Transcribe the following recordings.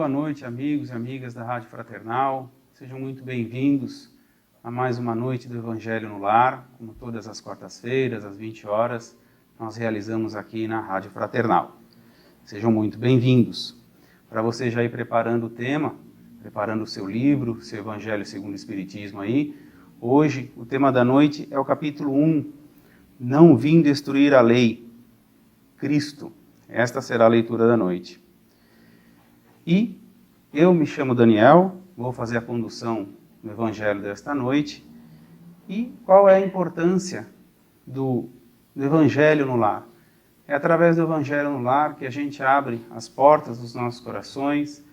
boa noite, amigos e amigas da Rádio Fraternal. Sejam muito bem-vindos a mais uma noite do Evangelho no Lar. Como todas as quartas-feiras, às 20 horas, nós realizamos aqui na Rádio Fraternal. Sejam muito bem-vindos. Para você já ir preparando o tema, preparando o seu livro, seu Evangelho segundo o Espiritismo aí, hoje o tema da noite é o capítulo 1, Não vim destruir a lei, Cristo. Esta será a leitura da noite. E eu me chamo Daniel, vou fazer a condução do Evangelho desta noite. E qual é a importância do Evangelho no lar? É através do Evangelho no lar que a gente abre as portas dos nossos corações,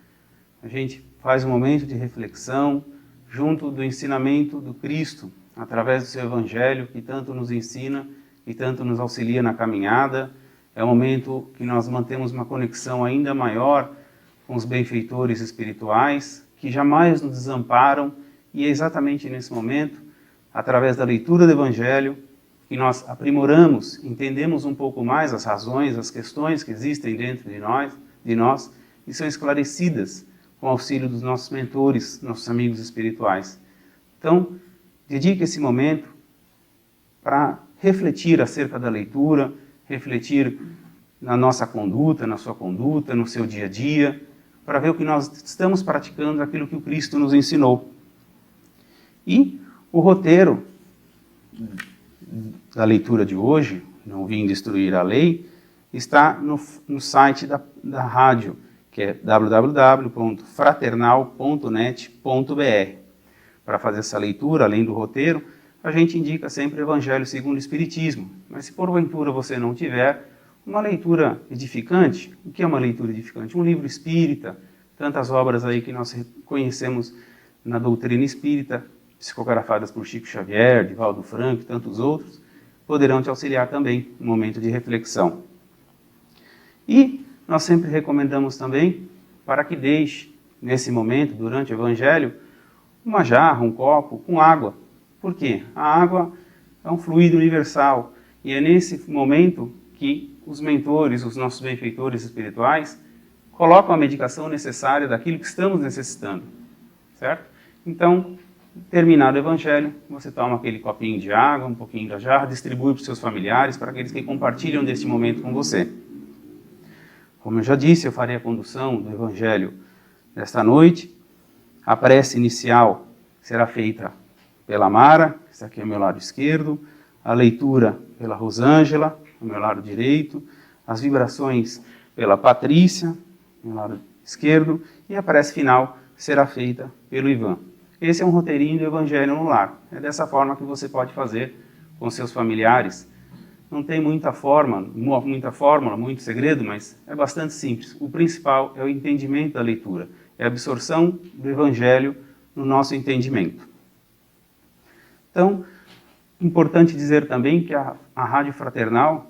a gente faz um momento de reflexão junto do ensinamento do Cristo, através do seu Evangelho, que tanto nos ensina e tanto nos auxilia na caminhada. É um momento que nós mantemos uma conexão ainda maior com os benfeitores espirituais, que jamais nos desamparam, e é exatamente nesse momento, através da leitura do Evangelho, que nós aprimoramos, entendemos um pouco mais as razões, as questões que existem dentro de nós e são esclarecidas com o auxílio dos nossos mentores, nossos amigos espirituais. Então, dedique esse momento para refletir acerca da leitura, refletir na nossa conduta, na sua conduta, no seu dia a dia, para ver o que nós estamos praticando, aquilo que o Cristo nos ensinou. E o roteiro da leitura de hoje, Não vim destruir a lei, está no site da rádio, que é www.fraternal.net.br. Para fazer essa leitura, além do roteiro, a gente indica sempre o Evangelho segundo o Espiritismo. Mas se porventura você não tiver uma leitura edificante, o que é uma leitura edificante? Um livro espírita, tantas obras aí que nós conhecemos na doutrina espírita, psicografadas por Chico Xavier, Divaldo Franco e tantos outros, poderão te auxiliar também no momento de reflexão. E nós sempre recomendamos também para que deixe, nesse momento, durante o Evangelho, uma jarra, um copo com água. Por quê? A água é um fluido universal e é nesse momento que os mentores, os nossos benfeitores espirituais, colocam a medicação necessária daquilo que estamos necessitando, certo? Então, terminado o Evangelho, você toma aquele copinho de água, um pouquinho da jarra, distribui para os seus familiares, para aqueles que compartilham deste momento com você. Como eu já disse, eu farei a condução do Evangelho desta noite. A prece inicial será feita pela Mara, que está aqui ao meu lado esquerdo, a leitura pela Rosângela, ao meu lado direito, as vibrações pela Patrícia, ao meu lado esquerdo, e a prece final será feita pelo Ivan. Esse é um roteirinho do Evangelho no Lar. É dessa forma que você pode fazer com seus familiares. Não tem muita fórmula, muito segredo, mas é bastante simples. O principal é o entendimento da leitura, é a absorção do Evangelho no nosso entendimento. Então, importante dizer também que a Rádio Fraternal,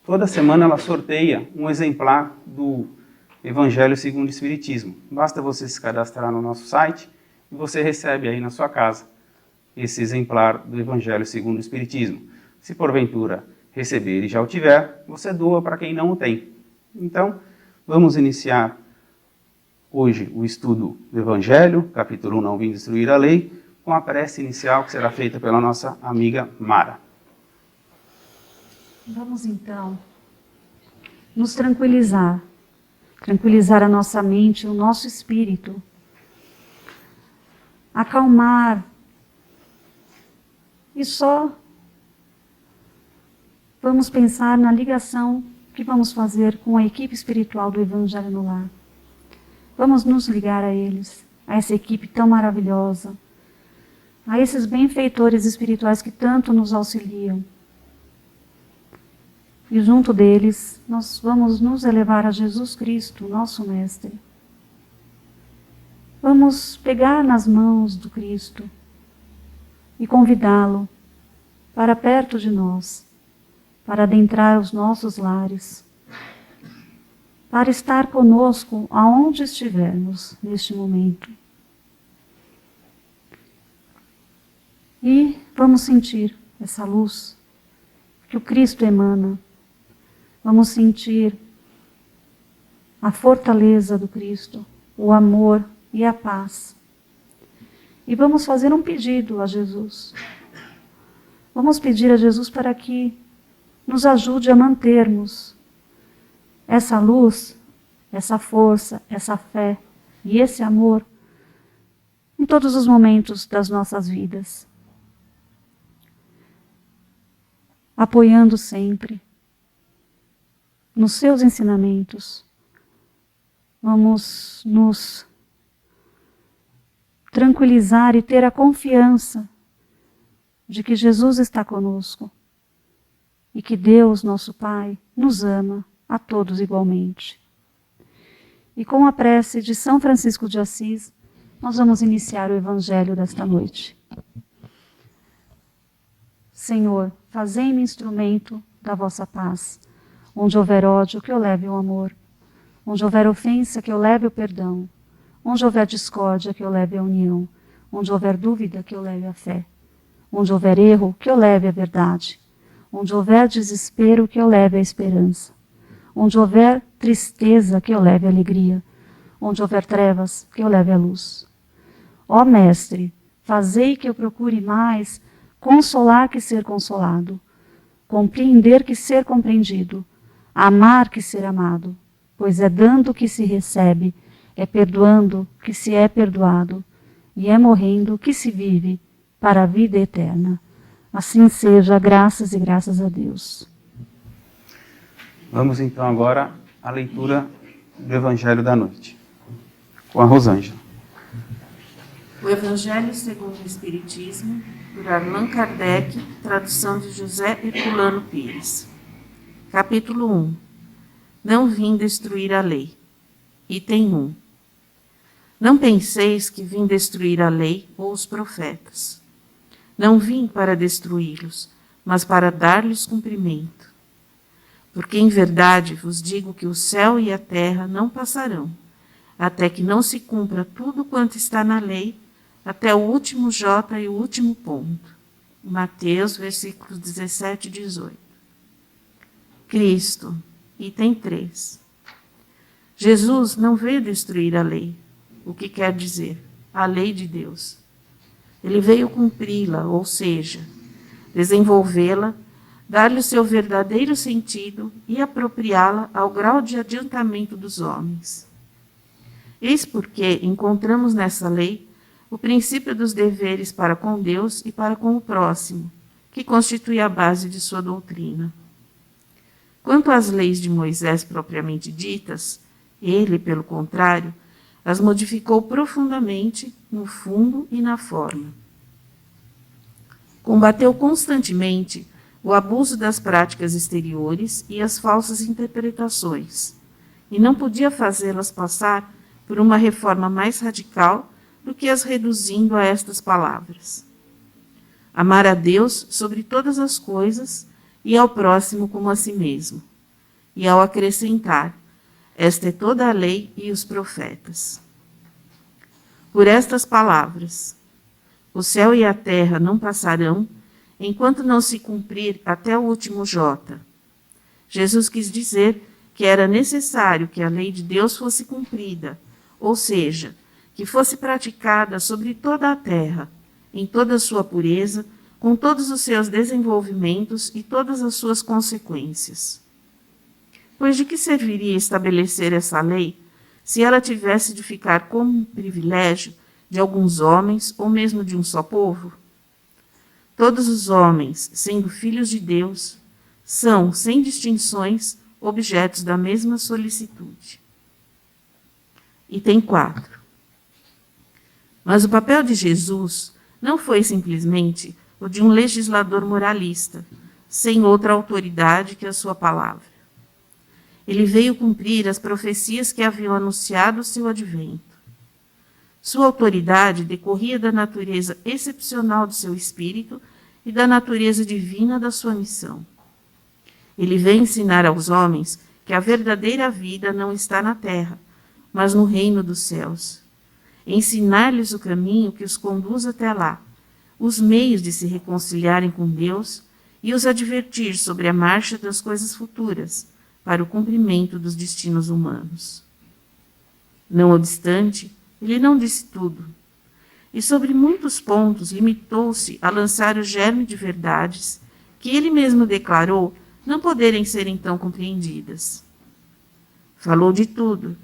toda semana ela sorteia um exemplar do Evangelho segundo o Espiritismo. Basta você se cadastrar no nosso site e você recebe aí na sua casa esse exemplar do Evangelho segundo o Espiritismo. Se porventura receber e já o tiver, você doa para quem não o tem. Então, vamos iniciar hoje o estudo do Evangelho, capítulo 1, Não vim destruir a lei, com a prece inicial que será feita pela nossa amiga Mara. Vamos então nos tranquilizar a nossa mente, o nosso espírito, acalmar e só vamos pensar na ligação que vamos fazer com a equipe espiritual do Evangelho no Lar. Vamos nos ligar a eles, a essa equipe tão maravilhosa, a esses benfeitores espirituais que tanto nos auxiliam. E junto deles, nós vamos nos elevar a Jesus Cristo, nosso Mestre. Vamos pegar nas mãos do Cristo e convidá-lo para perto de nós, para adentrar os nossos lares, para estar conosco aonde estivermos neste momento. E vamos sentir essa luz que o Cristo emana. Vamos sentir a fortaleza do Cristo, o amor e a paz. E vamos fazer um pedido a Jesus. Vamos pedir a Jesus para que nos ajude a mantermos essa luz, essa força, essa fé e esse amor em todos os momentos das nossas vidas. Apoiando sempre nos seus ensinamentos. Vamos nos tranquilizar e ter a confiança de que Jesus está conosco e que Deus, nosso Pai, nos ama a todos igualmente. E com a prece de São Francisco de Assis, nós vamos iniciar o Evangelho desta noite. Senhor, fazei-me instrumento da vossa paz. Onde houver ódio, que eu leve o amor. Onde houver ofensa, que eu leve o perdão. Onde houver discórdia, que eu leve a união. Onde houver dúvida, que eu leve a fé. Onde houver erro, que eu leve a verdade. Onde houver desespero, que eu leve a esperança. Onde houver tristeza, que eu leve a alegria. Onde houver trevas, que eu leve a luz. Ó Mestre, fazei que eu procure mais consolar que ser consolado, compreender que ser compreendido, amar que ser amado, pois é dando que se recebe, é perdoando que se é perdoado, e é morrendo que se vive para a vida eterna. Assim seja, graças e graças a Deus. Vamos então agora à leitura do Evangelho da noite, com a Rosângela. O Evangelho segundo o Espiritismo, por Allan Kardec, tradução de José Herculano Pires. Capítulo 1. Não vim destruir a lei. Item 1. Não penseis que vim destruir a lei ou os profetas. Não vim para destruí-los, mas para dar-lhes cumprimento. Porque em verdade vos digo que o céu e a terra não passarão, até que não se cumpra tudo quanto está na lei, até o último J e o último ponto. Mateus, versículos 17 e 18. Cristo, item 3. Jesus não veio destruir a lei, o que quer dizer, a lei de Deus. Ele veio cumpri-la, ou seja, desenvolvê-la, dar-lhe o seu verdadeiro sentido e apropriá-la ao grau de adiantamento dos homens. Eis porque encontramos nessa lei o princípio dos deveres para com Deus e para com o próximo, que constitui a base de sua doutrina. Quanto às leis de Moisés propriamente ditas, ele, pelo contrário, as modificou profundamente no fundo e na forma. Combateu constantemente o abuso das práticas exteriores e as falsas interpretações, e não podia fazê-las passar por uma reforma mais radical do que as reduzindo a estas palavras: amar a Deus sobre todas as coisas e ao próximo como a si mesmo. E ao acrescentar: esta é toda a lei e os profetas. Por estas palavras, o céu e a terra não passarão enquanto não se cumprir até o último J. Jesus quis dizer que era necessário que a lei de Deus fosse cumprida, ou seja, que fosse praticada sobre toda a terra, em toda a sua pureza, com todos os seus desenvolvimentos e todas as suas consequências. Pois de que serviria estabelecer essa lei se ela tivesse de ficar como um privilégio de alguns homens ou mesmo de um só povo? Todos os homens, sendo filhos de Deus, são, sem distinções, objetos da mesma solicitude. Item 4. Mas o papel de Jesus não foi simplesmente o de um legislador moralista, sem outra autoridade que a sua palavra. Ele veio cumprir as profecias que haviam anunciado o seu advento. Sua autoridade decorria da natureza excepcional do seu espírito e da natureza divina da sua missão. Ele veio ensinar aos homens que a verdadeira vida não está na terra, mas no reino dos céus. Ensinar-lhes o caminho que os conduz até lá, os meios de se reconciliarem com Deus e os advertir sobre a marcha das coisas futuras, para o cumprimento dos destinos humanos. Não obstante, ele não disse tudo. E sobre muitos pontos limitou-se a lançar o germe de verdades que ele mesmo declarou não poderem ser então compreendidas. Falou de tudo,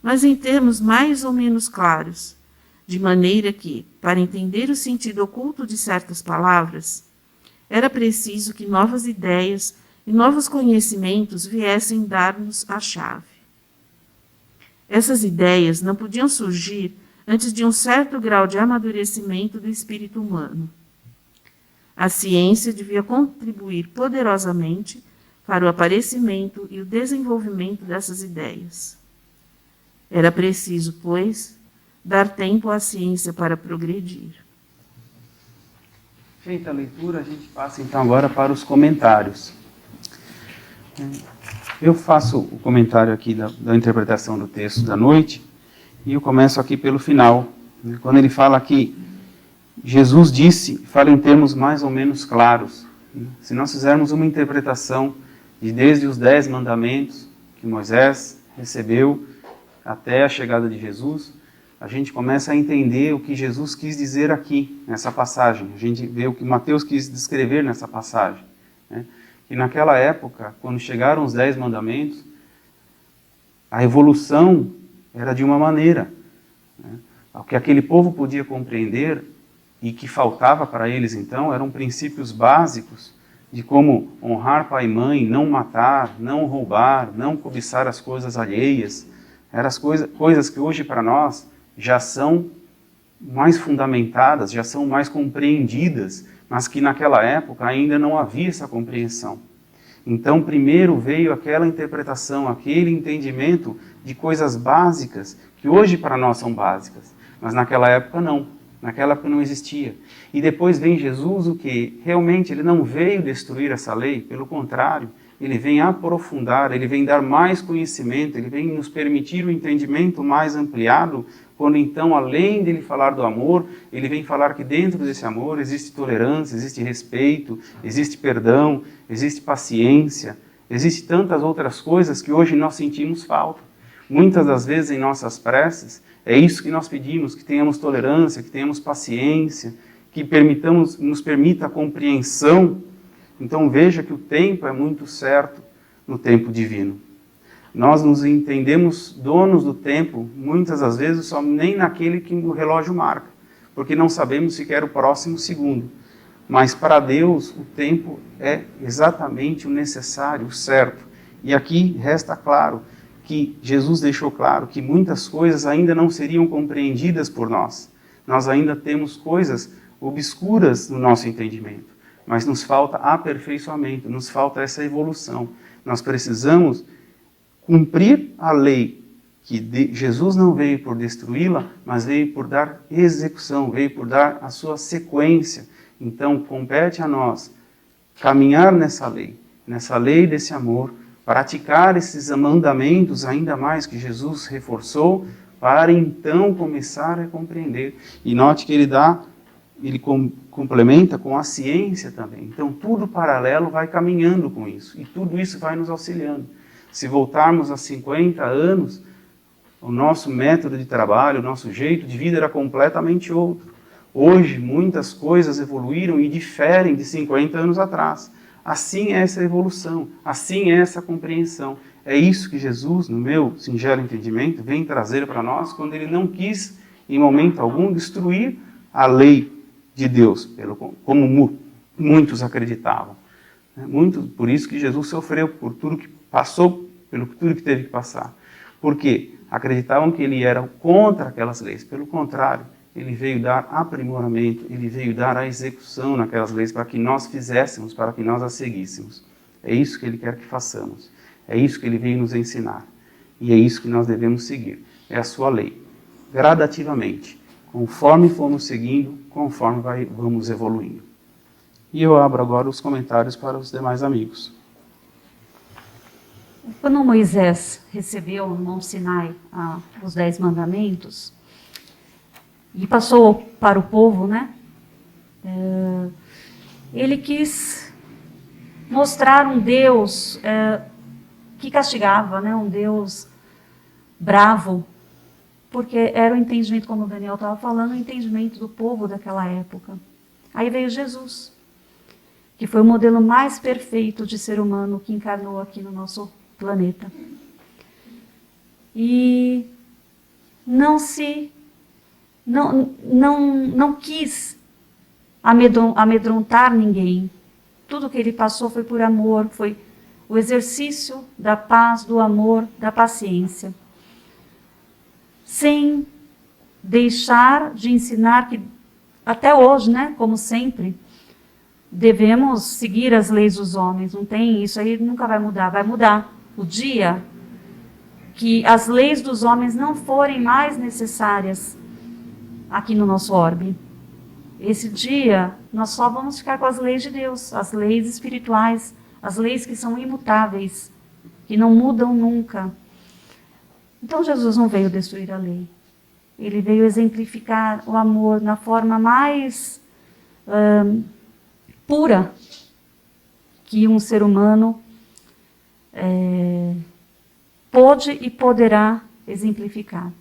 mas em termos mais ou menos claros, de maneira que, para entender o sentido oculto de certas palavras, era preciso que novas ideias e novos conhecimentos viessem dar-nos a chave. Essas ideias não podiam surgir antes de um certo grau de amadurecimento do espírito humano. A ciência devia contribuir poderosamente para o aparecimento e o desenvolvimento dessas ideias. Era preciso, pois, dar tempo à ciência para progredir. Feita a leitura, a gente passa então agora para os comentários. Eu faço o comentário aqui da interpretação do texto da noite, e eu começo aqui pelo final, quando ele fala que Jesus disse, fala em termos mais ou menos claros. Se nós fizermos uma interpretação de desde os 10 mandamentos que Moisés recebeu até a chegada de Jesus, a gente começa a entender o que Jesus quis dizer aqui, nessa passagem. A gente vê o que Mateus quis descrever nessa passagem, né? Que naquela época, quando chegaram os 10 mandamentos, a evolução era de uma maneira, né? O que aquele povo podia compreender e que faltava para eles então eram princípios básicos de como honrar pai e mãe, não matar, não roubar, não cobiçar as coisas alheias. Eram as coisas que hoje para nós já são mais fundamentadas, já são mais compreendidas, mas que naquela época ainda não havia essa compreensão. Então, primeiro veio aquela interpretação, aquele entendimento de coisas básicas, que hoje para nós são básicas, mas naquela época não. Naquela época não existia. E depois vem Jesus, o que realmente ele não veio destruir essa lei, pelo contrário, ele vem aprofundar, ele vem dar mais conhecimento, ele vem nos permitir o entendimento mais ampliado, quando então, além dele falar do amor, ele vem falar que dentro desse amor existe tolerância, existe respeito, existe perdão, existe paciência, existe tantas outras coisas que hoje nós sentimos falta. Muitas das vezes em nossas preces, é isso que nós pedimos, que tenhamos tolerância, que tenhamos paciência, que nos permita a compreensão. Então veja que o tempo é muito certo no tempo divino. Nós nos entendemos donos do tempo, muitas das vezes, só nem naquele que o relógio marca, porque não sabemos sequer o próximo segundo. Mas para Deus o tempo é exatamente o necessário, o certo. E aqui resta claro que Jesus deixou claro que muitas coisas ainda não seriam compreendidas por nós. Nós ainda temos coisas obscuras no nosso entendimento, mas nos falta aperfeiçoamento, nos falta essa evolução. Nós precisamos cumprir a lei, que Jesus não veio por destruí-la, mas veio por dar execução, veio por dar a sua sequência. Então, compete a nós caminhar nessa lei desse amor, praticar esses mandamentos ainda mais que Jesus reforçou, para então começar a compreender. E note que ele complementa com a ciência também. Então tudo paralelo vai caminhando com isso, e tudo isso vai nos auxiliando. Se voltarmos a 50 anos, o nosso método de trabalho, o nosso jeito de vida era completamente outro. Hoje muitas coisas evoluíram e diferem de 50 anos atrás. Assim é essa evolução, assim é essa compreensão. É isso que Jesus, no meu singelo entendimento, vem trazer para nós quando ele não quis, em momento algum, destruir a lei de Deus, como muitos acreditavam. Por isso que Jesus sofreu por tudo que passou, pelo tudo que teve que passar. Porque acreditavam que ele era contra aquelas leis. Pelo contrário, ele veio dar aprimoramento, ele veio dar a execução naquelas leis para que nós fizéssemos, para que nós as seguíssemos. É isso que ele quer que façamos. É isso que ele veio nos ensinar. E é isso que nós devemos seguir. É a sua lei. Gradativamente. Conforme formos seguindo, conforme vamos evoluindo. E eu abro agora os comentários para os demais amigos. Quando Moisés recebeu no Monte Sinai os 10 mandamentos, e passou para o povo, né? Ele quis mostrar um Deus que castigava, né? Um Deus bravo, porque era o entendimento, como o Daniel estava falando, o entendimento do povo daquela época. Aí veio Jesus, que foi o modelo mais perfeito de ser humano que encarnou aqui no nosso planeta. E não quis amedrontar ninguém. Tudo que ele passou foi por amor, foi o exercício da paz, do amor, da paciência. Sem deixar de ensinar que, até hoje, né, como sempre, devemos seguir as leis dos homens. Não tem isso aí, nunca vai mudar. Vai mudar o dia que as leis dos homens não forem mais necessárias aqui no nosso orbe. Esse dia, nós só vamos ficar com as leis de Deus, as leis espirituais, as leis que são imutáveis, que não mudam nunca. Então, Jesus não veio destruir a lei. Ele veio exemplificar o amor na forma mais pura que um ser humano pôde e poderá exemplificar.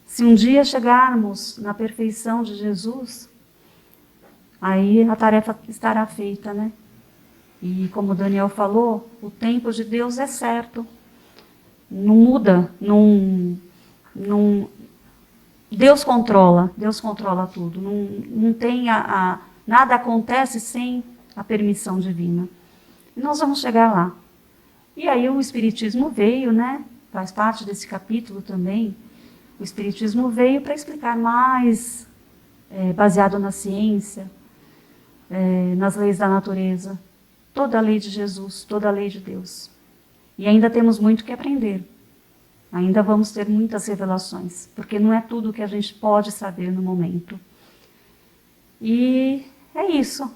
Se um dia chegarmos na perfeição de Jesus, aí a tarefa estará feita, né? E como o Daniel falou, o tempo de Deus é certo. Não muda, Deus controla tudo. Não tem nada acontece sem a permissão divina. E nós vamos chegar lá. E aí o Espiritismo veio, né? Faz parte desse capítulo também. O Espiritismo veio para explicar mais, baseado na ciência, nas leis da natureza, toda a lei de Jesus, toda a lei de Deus. E ainda temos muito que aprender. Ainda vamos ter muitas revelações, porque não é tudo que a gente pode saber no momento. E é isso.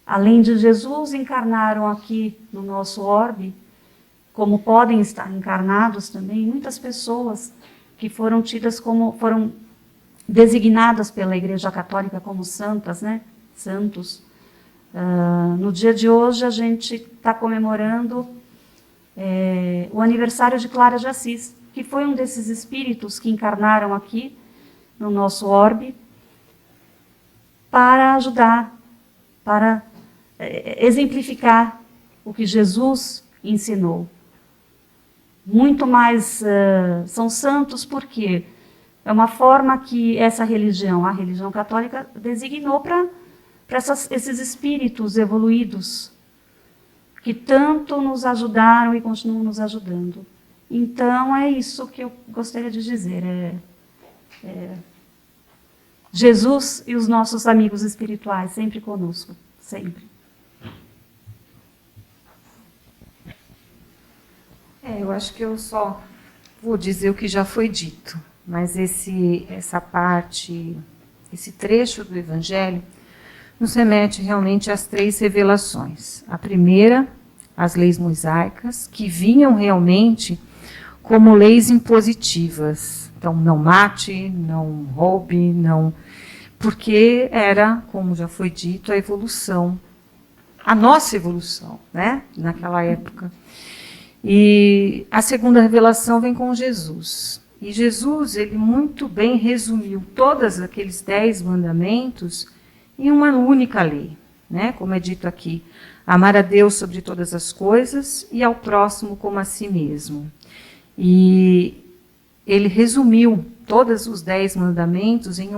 Além de Jesus, encarnaram aqui no nosso orbe, como podem estar encarnados também, muitas pessoas que foram foram designadas pela Igreja Católica como santas, né? Santos. No dia de hoje, a gente está comemorando o aniversário de Clara de Assis, que foi um desses espíritos que encarnaram aqui no nosso orbe para ajudar, para exemplificar o que Jesus ensinou. Muito mais são santos porque é uma forma que essa religião, a religião católica, designou para esses espíritos evoluídos que tanto nos ajudaram e continuam nos ajudando. Então, é isso que eu gostaria de dizer. Jesus e os nossos amigos espirituais, sempre conosco, sempre. Eu acho que eu só vou dizer o que já foi dito, mas essa parte, esse trecho do Evangelho, nos remete realmente às 3 revelações. A primeira, as leis mosaicas, que vinham realmente como leis impositivas. Então, não mate, não roube, não... Porque era, como já foi dito, a evolução, a nossa evolução, né? Naquela época. E a segunda revelação vem com Jesus. E Jesus, ele muito bem resumiu todos aqueles 10 mandamentos em uma única lei, né? Como é dito aqui, amar a Deus sobre todas as coisas e ao próximo como a si mesmo. E ele resumiu todos os 10 mandamentos em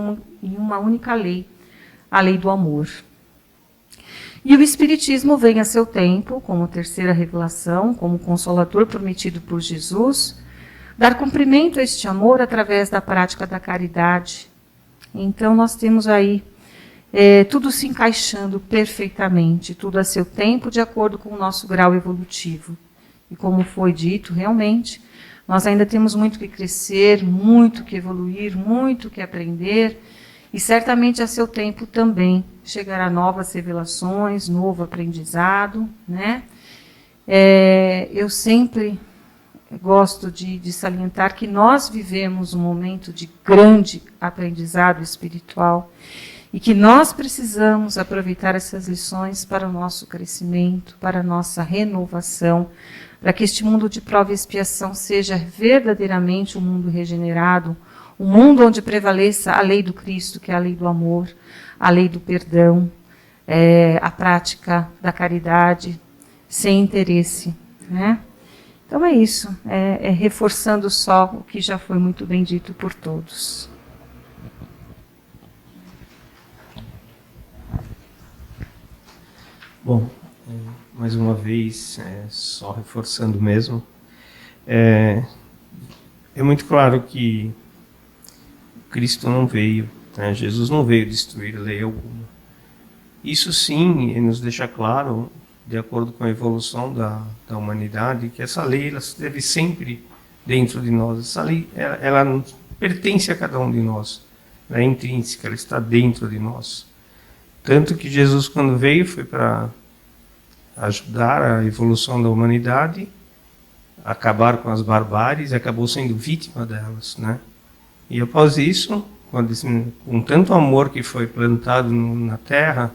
uma única lei, a lei do amor. E o Espiritismo vem a seu tempo, como terceira revelação, como consolador prometido por Jesus, dar cumprimento a este amor através da prática da caridade. Então nós temos aí tudo se encaixando perfeitamente, tudo a seu tempo, de acordo com o nosso grau evolutivo. E como foi dito, realmente, nós ainda temos muito que crescer, muito que evoluir, muito que aprender, e certamente a seu tempo também chegará novas revelações, novo aprendizado, né? Eu sempre gosto de salientar que nós vivemos um momento de grande aprendizado espiritual e que nós precisamos aproveitar essas lições para o nosso crescimento, para a nossa renovação, para que este mundo de prova e expiação seja verdadeiramente um mundo regenerado, um mundo onde prevaleça a lei do Cristo, que é a lei do amor, a lei do perdão, a prática da caridade, sem interesse, né? Então é isso, reforçando só o que já foi muito bem dito por todos. Bom, mais uma vez, só reforçando mesmo, é muito claro que Cristo não veio, né? Jesus não veio destruir lei alguma. Isso sim nos deixa claro, de acordo com a evolução da humanidade, que essa lei ela esteve sempre dentro de nós. Essa lei ela não pertence a cada um de nós, ela é intrínseca, ela está dentro de nós. Tanto que Jesus, quando veio, foi para ajudar a evolução da humanidade, acabar com as barbáries, e acabou sendo vítima delas, né? E após isso, com tanto amor que foi plantado na terra,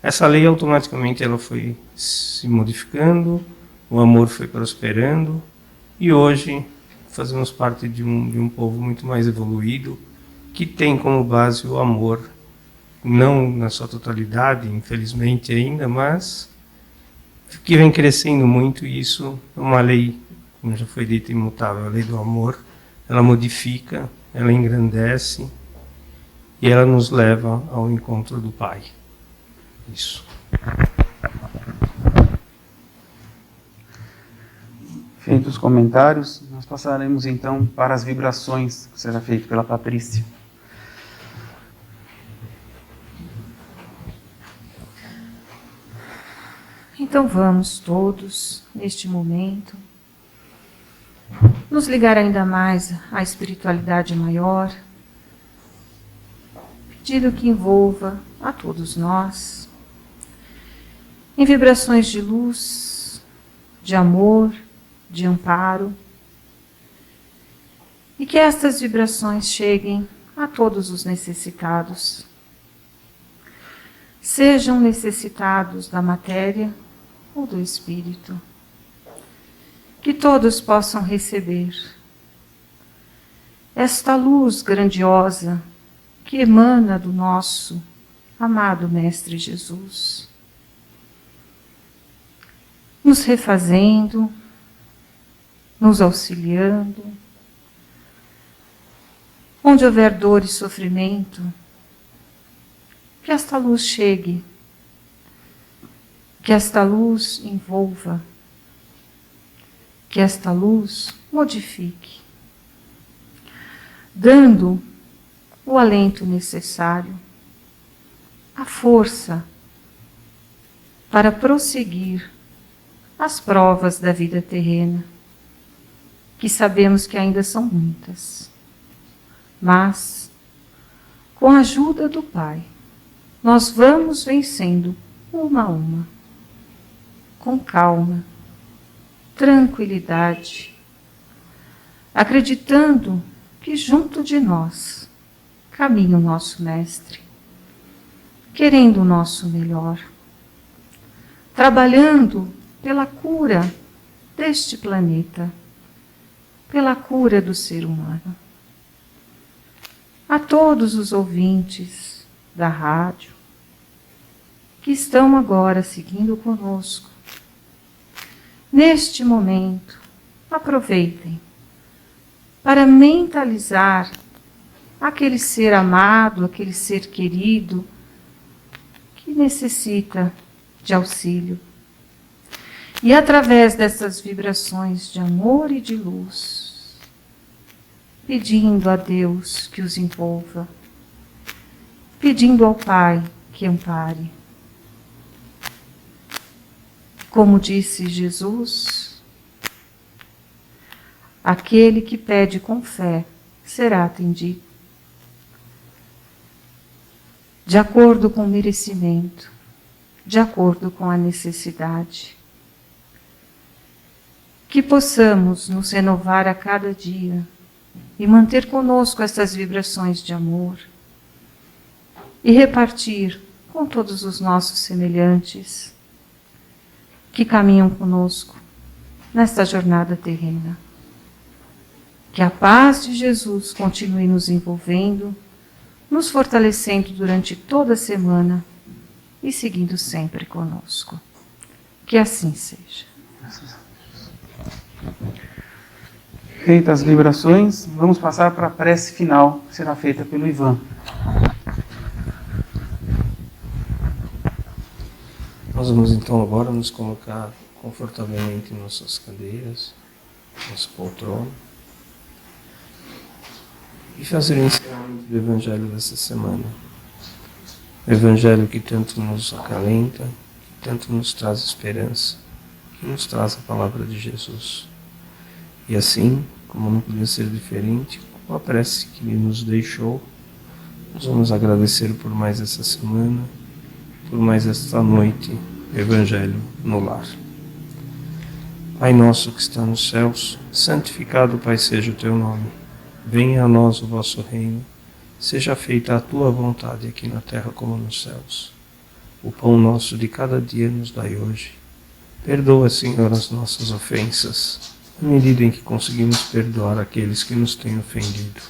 essa lei automaticamente ela foi se modificando, o amor foi prosperando, e hoje fazemos parte de um povo muito mais evoluído, que tem como base o amor, não na sua totalidade, infelizmente ainda, mas que vem crescendo muito, e isso é uma lei, como já foi dito, imutável, a lei do amor. Ela modifica, ela engrandece e ela nos leva ao encontro do Pai. Isso. Feitos os comentários, nós passaremos então para as vibrações que será feito pela Patrícia. Então vamos todos, neste momento, nos ligar ainda mais à espiritualidade maior, pedindo que envolva a todos nós em vibrações de luz, de amor, de amparo, e que estas vibrações cheguem a todos os necessitados, sejam necessitados da matéria ou do espírito, que todos possam receber esta luz grandiosa que emana do nosso amado Mestre Jesus, nos refazendo, nos auxiliando. Onde houver dor e sofrimento, que esta luz chegue, que esta luz envolva, que esta luz modifique, dando o alento necessário, a força para prosseguir as provas da vida terrena, que sabemos que ainda são muitas. Mas, com a ajuda do Pai, nós vamos vencendo uma a uma, com calma, tranquilidade, acreditando que junto de nós caminha o nosso Mestre, querendo o nosso melhor, trabalhando pela cura deste planeta, pela cura do ser humano. A todos os ouvintes da rádio que estão agora seguindo conosco, neste momento, aproveitem para mentalizar aquele ser amado, aquele ser querido que necessita de auxílio. E através dessas vibrações de amor e de luz, pedindo a Deus que os envolva, pedindo ao Pai que ampare. Como disse Jesus, aquele que pede com fé será atendido, de acordo com o merecimento, de acordo com a necessidade. Que possamos nos renovar a cada dia e manter conosco essas vibrações de amor. e repartir com todos os nossos semelhantes que caminham conosco nesta jornada terrena. Que a paz de Jesus continue nos envolvendo, nos fortalecendo durante toda a semana e seguindo sempre conosco. Que assim seja. Feitas as vibrações, vamos passar para a prece final, que será feita pelo Ivan. Nós vamos então agora nos colocar confortavelmente em nossas cadeiras, nossa poltrona, e fazer o encerramento do Evangelho dessa semana. O Evangelho que tanto nos acalenta, que tanto nos traz esperança, que nos traz a palavra de Jesus. E assim, como não podia ser diferente, com a prece que Ele nos deixou, nós vamos agradecer por mais essa semana, por mais esta noite, Evangelho no lar. Pai nosso que está nos céus, santificado, Pai, seja o teu nome. Venha a nós o vosso reino, seja feita a tua vontade aqui na terra como nos céus. O pão nosso de cada dia nos dai hoje. Perdoa, Senhor, as nossas ofensas, na medida em que conseguimos perdoar aqueles que nos têm ofendido.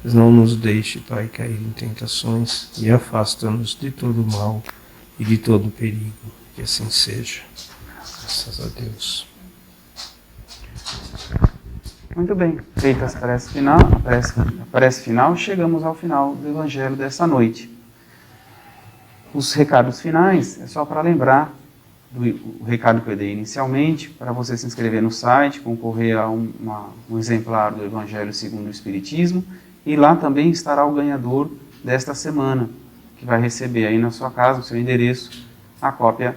Mas não nos deixe, Pai, cair em tentações e afasta-nos de todo o mal e de todo o perigo. Que assim seja. Graças a Deus. Muito bem, feita a prece final, chegamos ao final do Evangelho dessa noite. Os recados finais é só para lembrar o recado que eu dei inicialmente, para você se inscrever no site, concorrer a um exemplar do Evangelho segundo o Espiritismo, e lá também estará o ganhador desta semana, que vai receber aí na sua casa, no seu endereço, a cópia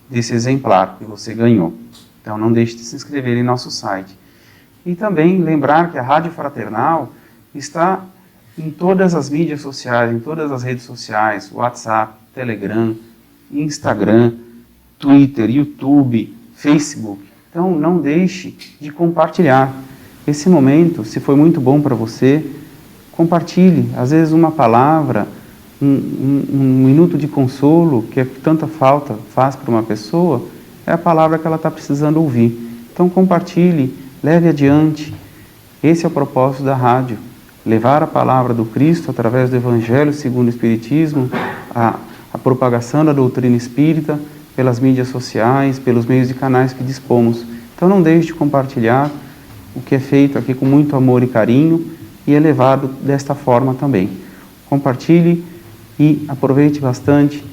desse exemplar que você ganhou. Então não deixe de se inscrever em nosso site. E também lembrar que a Rádio Fraternal está em todas as mídias sociais, em todas as redes sociais, WhatsApp, Telegram, Instagram, Twitter, YouTube, Facebook. Então não deixe de compartilhar. Esse momento, se foi muito bom para você, compartilhe. Às vezes uma palavra, um minuto de consolo, que tanta falta faz para uma pessoa, é a palavra que ela está precisando ouvir. Então compartilhe. Leve adiante. Esse é o propósito da rádio. Levar a palavra do Cristo através do Evangelho segundo o Espiritismo, a propagação da doutrina espírita pelas mídias sociais, pelos meios de canais que dispomos. Então não deixe de compartilhar o que é feito aqui com muito amor e carinho e é levado desta forma também. Compartilhe e aproveite bastante,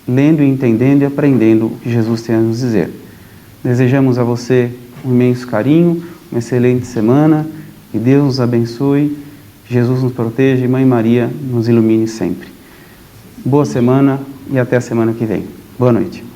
lendo, entendendo e aprendendo o que Jesus tem a nos dizer. Desejamos a você um imenso carinho, uma excelente semana, que Deus nos abençoe, Jesus nos proteja e Mãe Maria nos ilumine sempre. Boa semana e até a semana que vem. Boa noite.